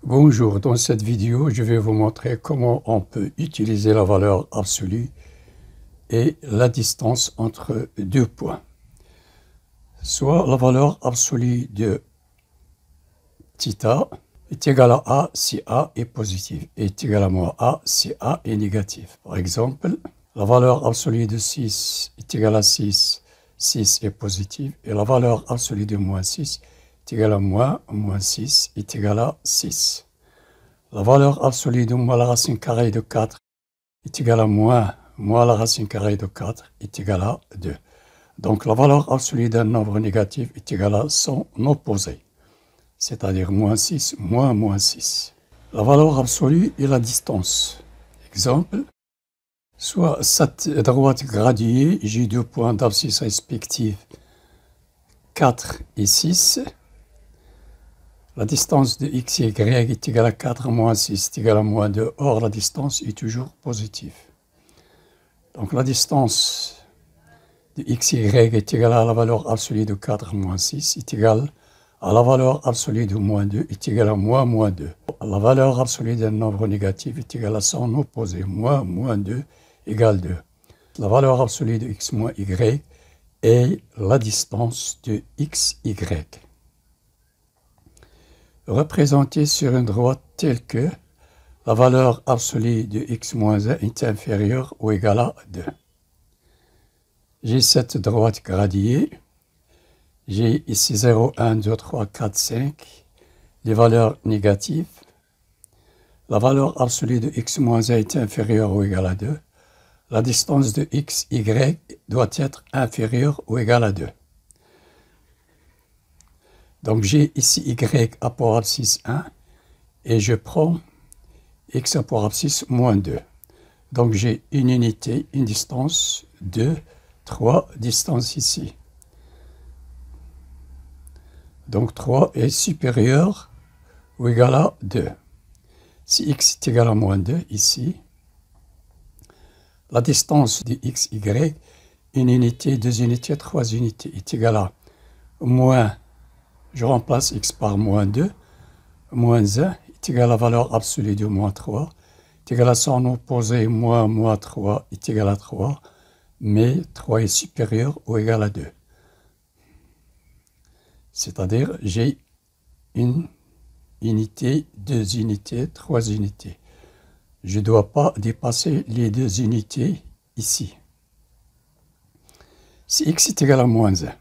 Bonjour, dans cette vidéo, je vais vous montrer comment on peut utiliser la valeur absolue et la distance entre deux points. Soit la valeur absolue de θ est égale à A si A est positif et est égale à moins A si A est négatif. Par exemple, la valeur absolue de 6 est égale à 6, 6 est positif, et la valeur absolue de moins 6 est égale à moins 6 est égale à 6. La valeur absolue de moins la racine carrée de 4 est égale à moins la racine carrée de 4 est égale à 2. Donc la valeur absolue d'un nombre négatif est égale à son opposé, c'est-à-dire moins 6 moins 6. La valeur absolue est la distance. Exemple, soit cette droite graduée, j'ai deux points d'abscisse respectifs 4 et 6. La distance de x et y est égale à 4 moins 6 est égale à moins 2. Or, la distance est toujours positive. Donc, la distance de x et y est égale à la valeur absolue de 4 moins 6 est égale à la valeur absolue de moins 2 est égale à moins 2. La valeur absolue d'un nombre négatif est égale à son opposé, moins 2 égale 2. La valeur absolue de x moins y est la distance de x, y. Représentée sur une droite telle que la valeur absolue de x moins 1 est inférieure ou égale à 2. J'ai cette droite graduée. J'ai ici 0, 1, 2, 3, 4, 5. Les valeurs négatives. La valeur absolue de x moins 1 est inférieure ou égale à 2. La distance de x, y doit être inférieure ou égale à 2. Donc j'ai ici y à pour abscisse 1 et je prends x à pour abscisse moins 2. Donc j'ai une unité, une distance, 2, 3, distance ici. Donc 3 est supérieur ou égal à 2. Si x est égal à moins 2 ici, la distance de x, y, une unité, deux unités, trois unités est égale à moins, je remplace x par moins 2, moins 1 est égal à la valeur absolue de moins 3, est égal à son opposé, moins 3 est égal à 3, mais 3 est supérieur ou égal à 2. C'est-à-dire, j'ai une unité, deux unités, trois unités. Je ne dois pas dépasser les deux unités ici. Si x est égal à moins 1,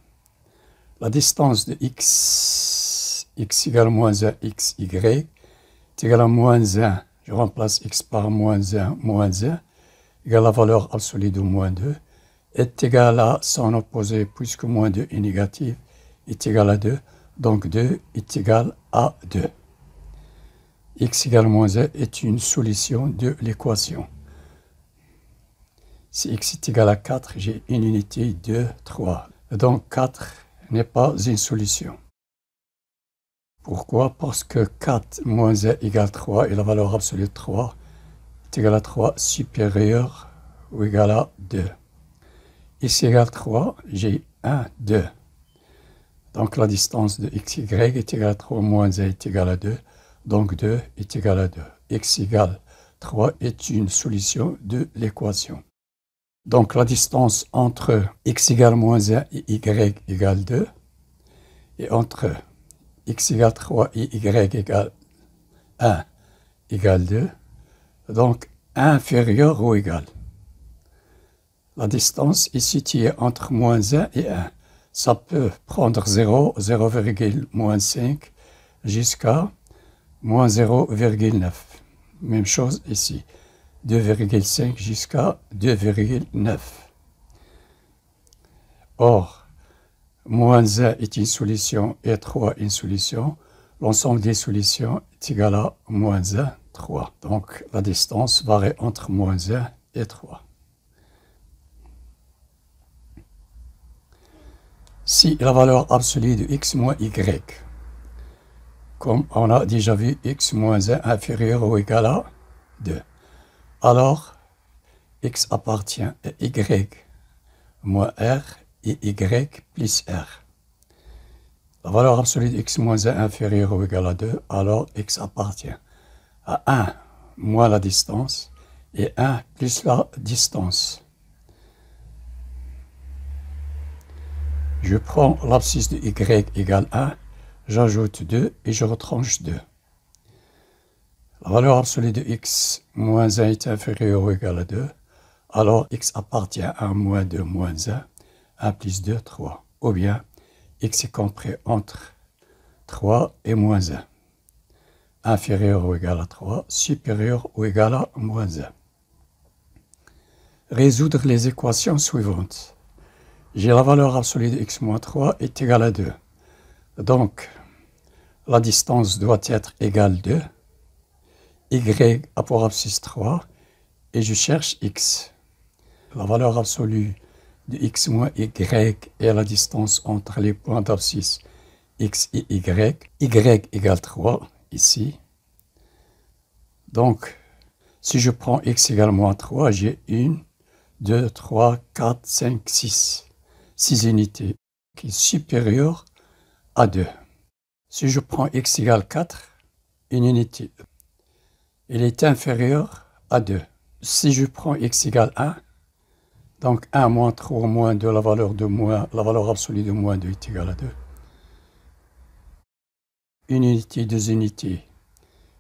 la distance de x égale moins 1, x, y, est égale à moins 1. Je remplace x par moins 1, égale à la valeur absolue de moins 2, est égal à son opposé, puisque moins 2 est négatif, est égal à 2. Donc 2 est égal à 2. X égale moins 1 est une solution de l'équation. Si x est égal à 4, j'ai une unité 2, 3. Donc 4 n'est pas une solution. Pourquoi? Parce que 4 moins 1 égale 3 et la valeur absolue de 3 est égale à 3 supérieur ou égal à 2. X égale 3, j'ai 1, 2. Donc la distance de x, y est égale à 3 moins 1 est égal à 2. Donc 2 est égal à 2. X égale 3 est une solution de l'équation. Donc la distance entre x égale moins 1 et y égale 2. Et entre x égale 3 et y égale 1 égale 2. Donc inférieur ou égal. La distance est située entre moins 1 et 1. Ça peut prendre 0, 0,5 jusqu'à moins 0,9. Même chose ici. 2,5 jusqu'à 2,9. Or, moins 1 est une solution et 3 une solution. L'ensemble des solutions est égal à moins 1, 3. Donc, la distance varie entre moins 1 et 3. Si la valeur absolue de x moins y, comme on a déjà vu, x moins 1 inférieur ou égal à 2, alors x appartient à y moins r et y plus r. La valeur absolue de x moins 1 inférieure ou égale à 2, alors x appartient à 1 moins la distance et 1 plus la distance. Je prends l'abscisse de y égale 1, j'ajoute 2 et je retranche 2. La valeur absolue de x moins 1 est inférieure ou égale à 2, alors x appartient à moins 2 moins 1, 1 plus 2, 3. Ou bien x est compris entre 3 et moins 1. Inférieur ou égal à 3, supérieur ou égal à moins 1. Résoudre les équations suivantes. J'ai la valeur absolue de x moins 3 est égale à 2. Donc, la distance doit être égale à 2. Y a pour abscisse 3 et je cherche x. La valeur absolue de x moins y est la distance entre les points d'abscisse x et y. Y égale 3 ici. Donc, si je prends x égale moins 3, j'ai 1, 2, 3, 4, 5, 6. 6 unités qui est supérieure à 2. Si je prends x égale 4, une unité, elle est inférieure à 2. Si je prends x égale 1, donc 1 moins 3 moins 2, la valeur absolue de moins 2 est égale à 2. Une unité, 2 unités.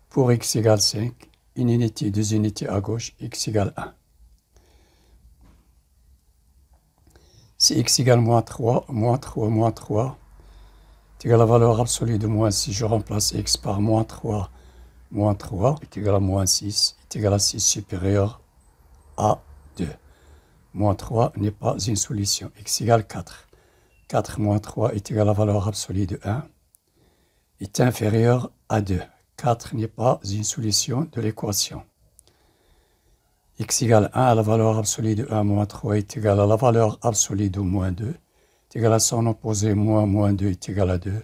Pour x égale 5, une unité, 2 unités à gauche, x égale 1. Si x égale moins 3 est égal à la valeur absolue de moins 6, je remplace x par moins 3 est égal à moins 6, est égal à 6 supérieur à 2. Moins 3 n'est pas une solution. X égale 4. 4 moins 3 est égal à la valeur absolue de 1, est inférieur à 2. 4 n'est pas une solution de l'équation. X égale 1 à la valeur absolue de 1 moins 3 est égal à la valeur absolue de moins 2, est égal à son opposé moins 2 est égal à 2.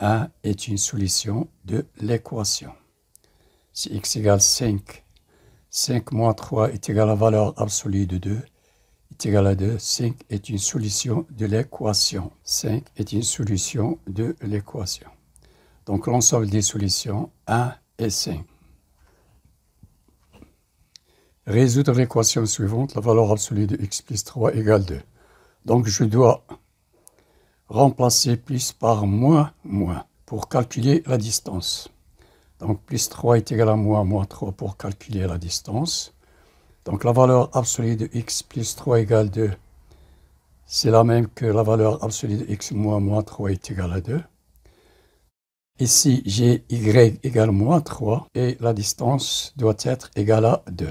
1 est une solution de l'équation. Si x égale 5, 5 moins 3 est égal à la valeur absolue de 2, est égal à 2. 5 est une solution de l'équation. 5 est une solution de l'équation. Donc l'ensemble des solutions 1 et 5. Résoudre l'équation suivante, la valeur absolue de x plus 3 égale 2. Donc je dois remplacer plus par moins pour calculer la distance. Donc plus 3 est égal à moins 3 pour calculer la distance. Donc la valeur absolue de x plus 3 égale 2, c'est la même que la valeur absolue de x moins 3 est égale à 2. Ici, j'ai y égale moins 3 et la distance doit être égale à 2.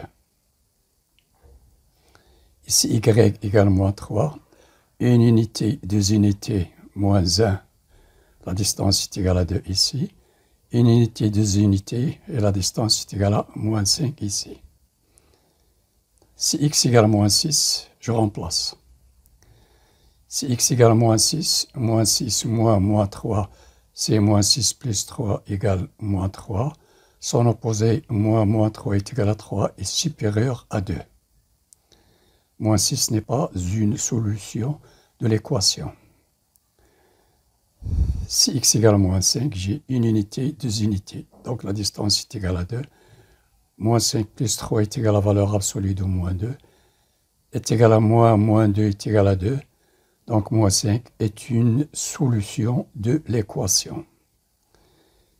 Ici, y égale moins 3, une unité, 2 unités, moins 1, la distance est égale à 2 ici. Une unité, 2 unités, et la distance est égale à moins 5 ici. Si x égale moins 6, je remplace. Si x égale moins 6 moins 3, c'est moins 6 plus 3 égale moins 3. Son opposé, moins 3 est égal à 3 est supérieur à 2. Moins 6 n'est pas une solution de l'équation. Si x égale moins 5, j'ai une unité, 2 unités. Donc la distance est égale à 2. Moins 5 plus 3 est égal à la valeur absolue de moins 2. Est égal à moins 2 est égal à 2. Donc moins 5 est une solution de l'équation.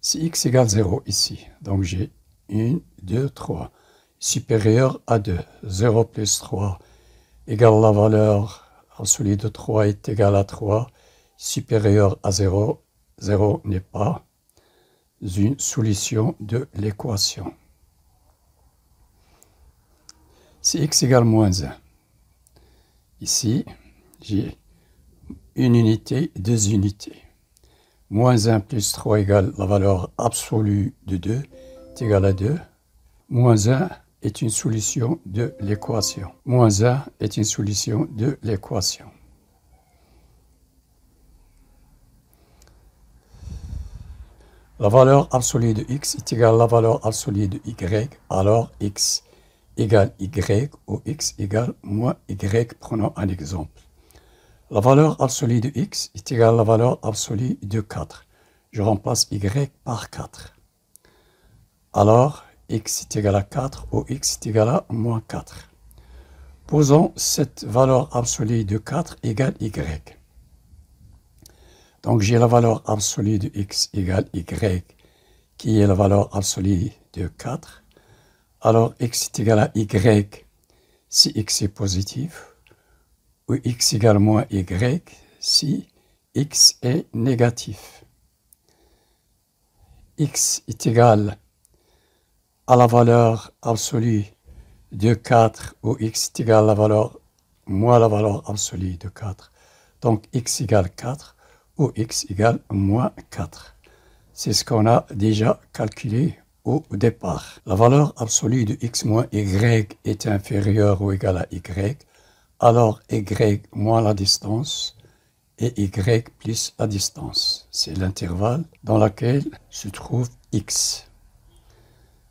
Si x égale 0 ici, donc j'ai 1, 2, 3, supérieur à 2. 0 plus 3 égale la valeur absolue de 3 est égal à 3, supérieur à 0. 0 n'est pas une solution de l'équation. Si x égale moins 1, ici, j'ai une unité, 2 unités. Moins 1 plus 3 égale la valeur absolue de 2 est égal à 2. Moins 1 est une solution de l'équation. Moins 1 est une solution de l'équation. La valeur absolue de x est égale à la valeur absolue de y, alors x égale y ou x égale moins y. Prenons un exemple. La valeur absolue de x est égale à la valeur absolue de 4. Je remplace y par 4. Alors, x est égal à 4 ou x est égal à moins 4. Posons cette valeur absolue de 4 égale y. Donc, j'ai la valeur absolue de x égale y, qui est la valeur absolue de 4. Alors, x est égal à y si x est positif, ou x égale moins y si x est négatif. X est égal à la valeur absolue de 4, ou x est égal à la valeur moins la valeur absolue de 4. Donc, x égale 4, ou x égale moins 4. C'est ce qu'on a déjà calculé au départ. La valeur absolue de x moins y est inférieure ou égale à y, alors y moins la distance et y plus la distance. C'est l'intervalle dans lequel se trouve x.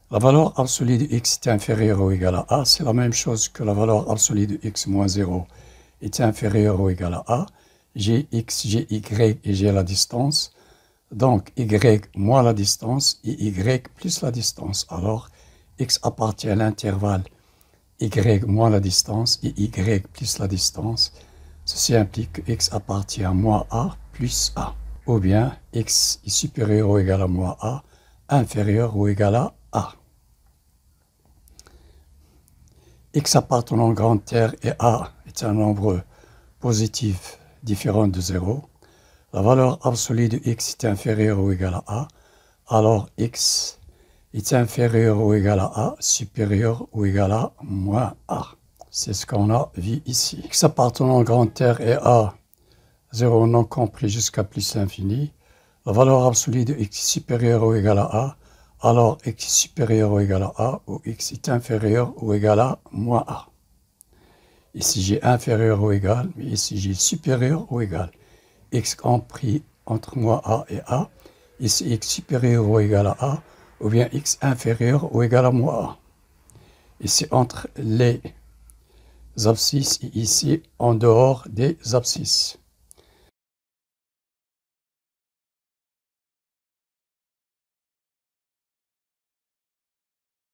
La valeur absolue de x est inférieure ou égale à a. C'est la même chose que la valeur absolue de x moins 0 est inférieure ou égale à a. J'ai x, j'ai y et j'ai la distance. Donc, y moins la distance et y plus la distance. Alors, x appartient à l'intervalle y moins la distance et y plus la distance. Ceci implique que x appartient à moins a plus a. Ou bien, x est supérieur ou égal à moins a, inférieur ou égal à a. X appartenant au grand R et a est un nombre positif différent de 0. La valeur absolue de x est inférieure ou égale à a, alors x est inférieur ou égal à a, supérieur ou égal à moins a. C'est ce qu'on a vu ici. X appartenant au grand R et a, 0 non compris jusqu'à plus l'infini. La valeur absolue de x est supérieure ou égale à a, alors x est supérieur ou égal à a, ou x est inférieur ou égal à moins a. Ici j'ai inférieur ou égal, mais ici j'ai supérieur ou égal. X compris entre moins a et a, ici x supérieur ou égal à a, ou bien x inférieur ou égal à moins a. Ici entre les abscisses et ici en dehors des abscisses.